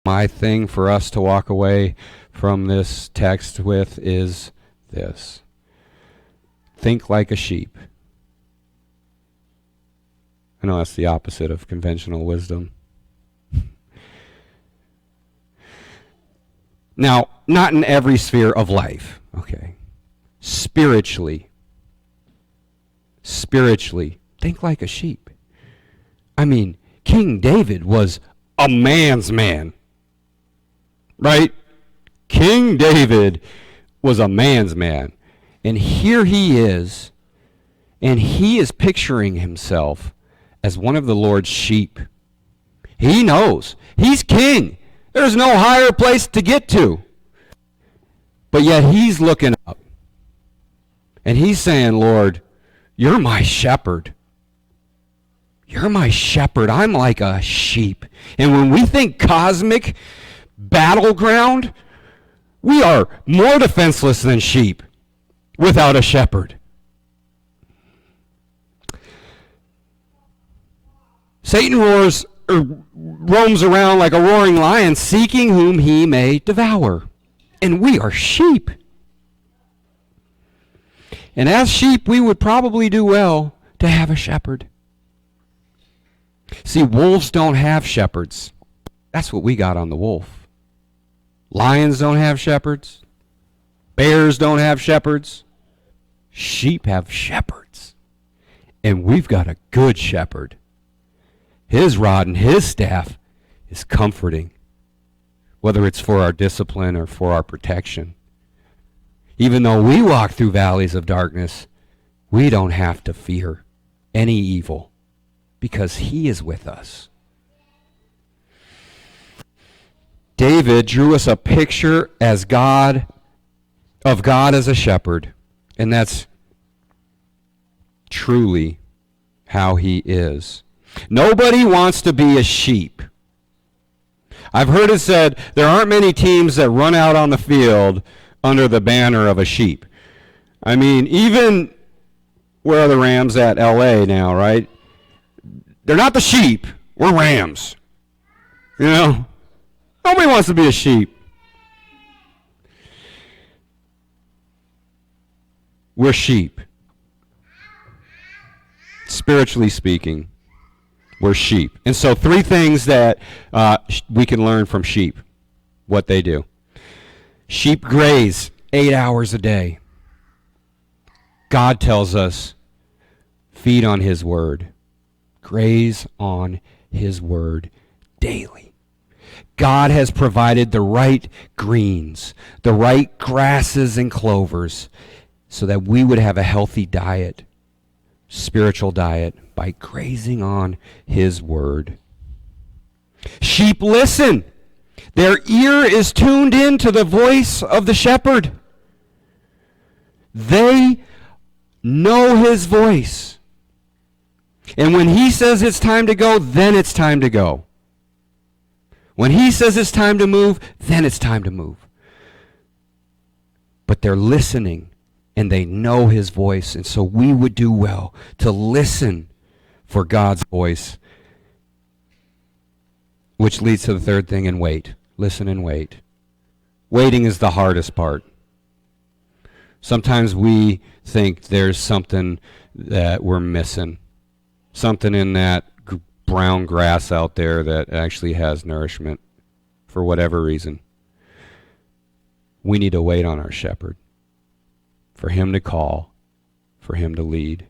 My thing for us to walk away from this text with is this. Think like a sheep. I know that's the opposite of conventional wisdom. Now, not in every sphere of life, okay? Spiritually, think like a sheep. I mean, King David was a man's man, right? King David was a man's man. And here he is, and he is picturing himself as one of the Lord's sheep. He knows. He's king. There's no higher place to get to. But yet he's looking up. And he's saying, Lord, you're my shepherd. You're my shepherd. I'm like a sheep. And when we think cosmic battleground, we are more defenseless than sheep without a shepherd. Satan roams around like a roaring lion, seeking whom he may devour. And we are sheep. And as sheep, we would probably do well to have a shepherd. See, wolves don't have shepherds. That's what we got on the wolf. Lions don't have shepherds. Bears don't have shepherds. Sheep have shepherds. And we've got a good shepherd. His rod and his staff is comforting, whether it's for our discipline or for our protection. Even though we walk through valleys of darkness, we don't have to fear any evil because he is with us. David drew us a picture of God as a shepherd, and that's truly how he is. Nobody wants to be a sheep. I've heard it said there aren't many teams that run out on the field under the banner of a sheep. I mean, even where are the Rams at? LA now, right? They're not the sheep. We're Rams. You know? Nobody wants to be a sheep. We're sheep. Spiritually speaking, we're sheep. And so 3 things that we can learn from sheep, what they do. Sheep graze 8 hours a day. God tells us, feed on his word. Graze on his word daily. God has provided the right greens, the right grasses and clovers, so that we would have a healthy diet, spiritual diet, by grazing on his word. Sheep listen. Their ear is tuned in to the voice of the shepherd. They know his voice. And when he says it's time to go, then it's time to go. When he says it's time to move, then it's time to move. But they're listening, and they know his voice. And so we would do well to listen for God's voice, which leads to the 3rd thing, and wait. Listen and wait. Waiting is the hardest part. Sometimes we think there's something that we're missing, something in that brown grass out there that actually has nourishment for whatever reason. We need to wait on our shepherd, for him to call, for him to lead.